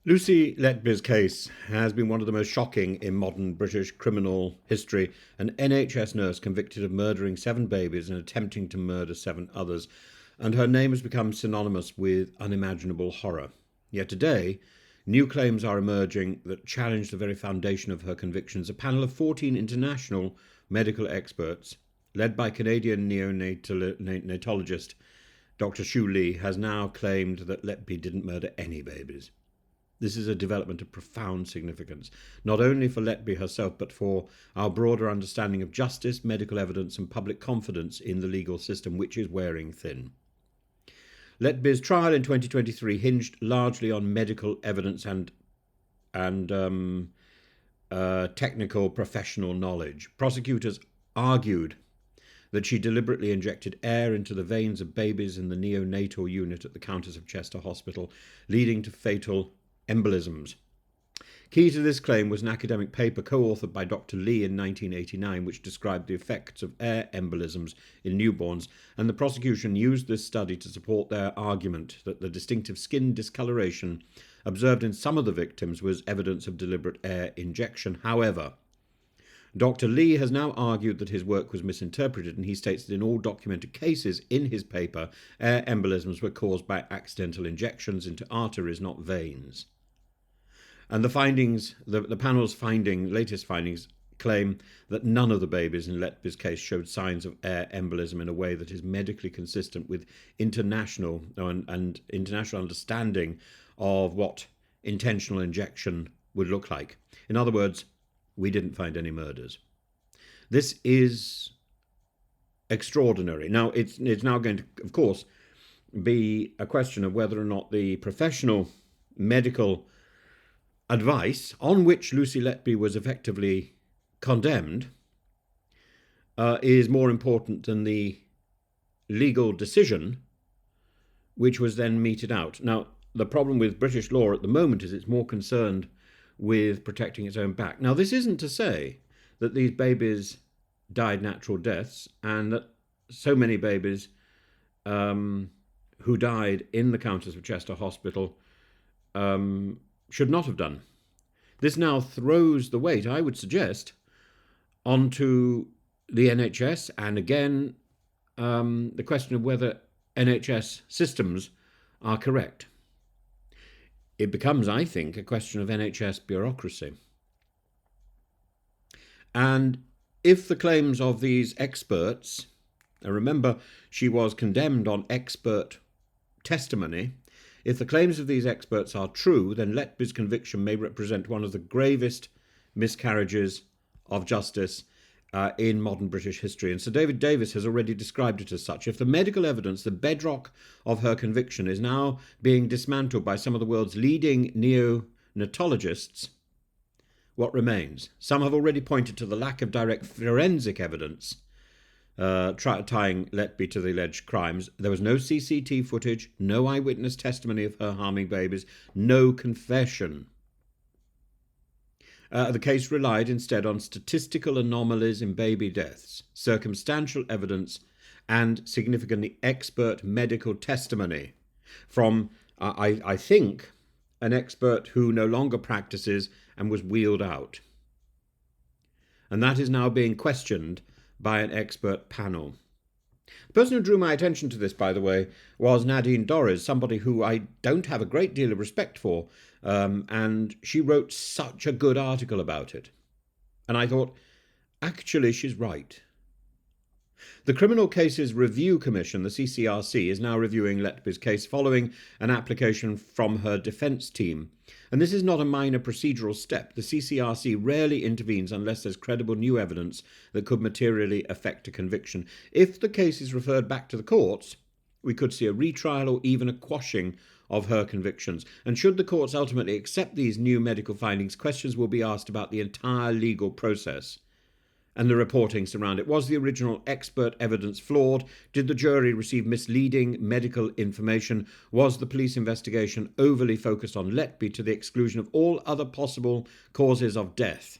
Lucy Letby's case has been one of the most shocking in modern British criminal history. An NHS nurse convicted of murdering 7 babies and attempting to murder 7 others, and her name has become synonymous with unimaginable horror. Yet today, new claims are emerging that challenge the very foundation of her convictions. A panel of 14 international medical experts, led by Canadian neonatologist Dr. Shu Lee, has now claimed that Letby didn't murder any babies. This is a development of profound significance, not only for Letby herself, but for our broader understanding of justice, medical evidence, and public confidence in the legal system, which is wearing thin. Letby's trial in 2023 hinged largely on medical evidence and technical professional knowledge. Prosecutors argued that she deliberately injected air into the veins of babies in the neonatal unit at the Countess of Chester Hospital, leading to fatal embolisms. Key to this claim was an academic paper co-authored by Dr. Lee in 1989, which described the effects of air embolisms in newborns, and the prosecution used this study to support their argument that the distinctive skin discoloration observed in some of the victims was evidence of deliberate air injection. However, Dr. Lee has now argued that his work was misinterpreted, and he states that in all documented cases in his paper, air embolisms were caused by accidental injections into arteries, not veins. And the findings, the panel's latest findings, claim that none of the babies in Letby's case showed signs of air embolism in a way that is medically consistent with international understanding of what intentional injection would look like. In other words, we didn't find any murders. This is extraordinary. Now, it's now going to, of course, be a question of whether or not the professional medical advice on which Lucy Letby was effectively condemned is more important than the legal decision which was then meted out. Now, the problem with British law at the moment is it's more concerned with protecting its own back. Now, this isn't to say that these babies died natural deaths and that so many babies who died in the Countess of Chester Hospital should not have done. This now throws the weight, I would suggest, onto the NHS, and again, the question of whether NHS systems are correct. It becomes, I think, a question of NHS bureaucracy. And if the claims of these experts, and remember, she was condemned on expert testimony, if the claims of these experts are true, then Letby's conviction may represent one of the gravest miscarriages of justice in modern British history. And Sir David Davis has already described it as such. If the medical evidence, the bedrock of her conviction, is now being dismantled by some of the world's leading neonatologists, what remains? Some have already pointed to the lack of direct forensic evidence tying Letby to the alleged crimes. There was no CCTV footage, no eyewitness testimony of her harming babies, no confession. The case relied instead on statistical anomalies in baby deaths, circumstantial evidence, and significantly expert medical testimony from, I think, an expert who no longer practices and was wheeled out. And that is now being questioned by an expert panel. The person who drew my attention to this, by the way, was Nadine Dorries, somebody who I don't have a great deal of respect for, and she wrote such a good article about it. And I thought, actually, she's right. The Criminal Cases Review Commission, the CCRC, is now reviewing Letby's case following an application from her defence team. And this is not a minor procedural step. The CCRC rarely intervenes unless there's credible new evidence that could materially affect a conviction. If the case is referred back to the courts, we could see a retrial or even a quashing of her convictions. And should the courts ultimately accept these new medical findings, questions will be asked about the entire legal process and the reporting surround it. Was the original expert evidence flawed? Did the jury receive misleading medical information? Was the police investigation overly focused on Letby to the exclusion of all other possible causes of death?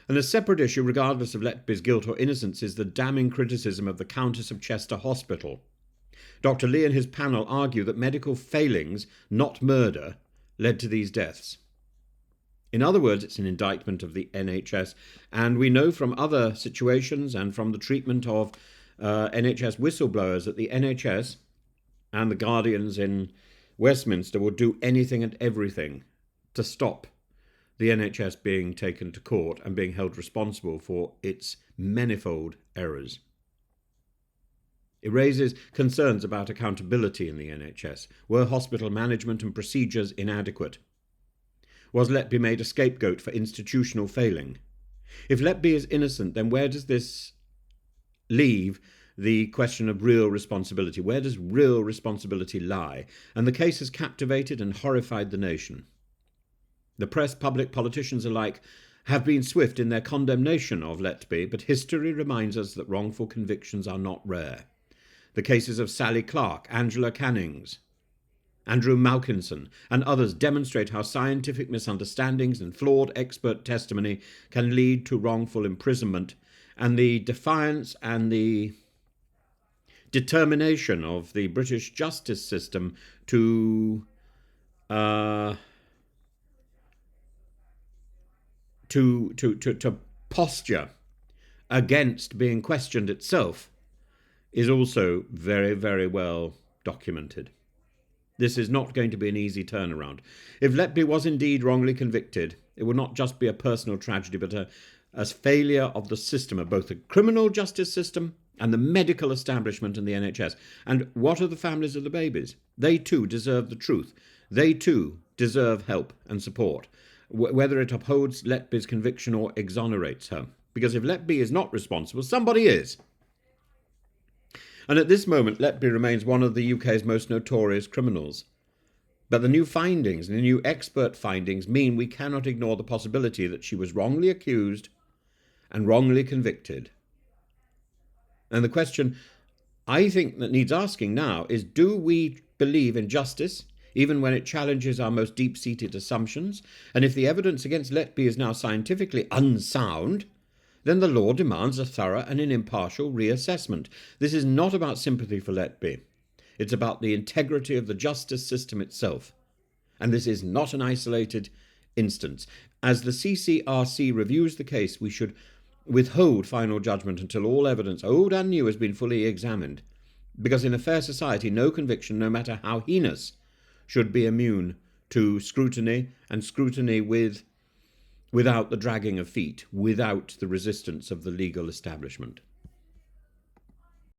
And a separate issue, regardless of Letby's guilt or innocence, is the damning criticism of the Countess of Chester Hospital. Dr. Lee and his panel argue that medical failings, not murder, led to these deaths. In other words, it's an indictment of the NHS, and we know from other situations and from the treatment of NHS whistleblowers that the NHS and the guardians in Westminster will do anything and everything to stop the NHS being taken to court and being held responsible for its manifold errors. It raises concerns about accountability in the NHS. Were hospital management and procedures inadequate? Was Letby made a scapegoat for institutional failing? If Letby is innocent, then where does this leave the question of real responsibility? Where does real responsibility lie? And the case has captivated and horrified the nation. The press, public, politicians alike have been swift in their condemnation of Letby, but history reminds us that wrongful convictions are not rare. The cases of Sally Clark, Angela Cannings, Andrew Malkinson, and others demonstrate how scientific misunderstandings and flawed expert testimony can lead to wrongful imprisonment, and the defiance and the determination of the British justice system to posture against being questioned itself is also very, very well documented. This is not going to be an easy turnaround. If Letby was indeed wrongly convicted, it would not just be a personal tragedy, but a failure of the system, of both the criminal justice system and the medical establishment and the NHS. And what are the families of the babies? They too deserve the truth. They too deserve help and support, whether it upholds Letby's conviction or exonerates her. Because if Letby is not responsible, somebody is. And at this moment, Letby remains one of the UK's most notorious criminals. But the new findings, the new expert findings, mean we cannot ignore the possibility that she was wrongly accused and wrongly convicted. And the question I think that needs asking now is, do we believe in justice, even when it challenges our most deep-seated assumptions? And if the evidence against Letby is now scientifically unsound, then the law demands a thorough and an impartial reassessment. This is not about sympathy for Letby. It's about the integrity of the justice system itself. And this is not an isolated instance. As the CCRC reviews the case, we should withhold final judgment until all evidence, old and new, has been fully examined. Because in a fair society, no conviction, no matter how heinous, should be immune to scrutiny, and scrutiny without the dragging of feet, without the resistance of the legal establishment.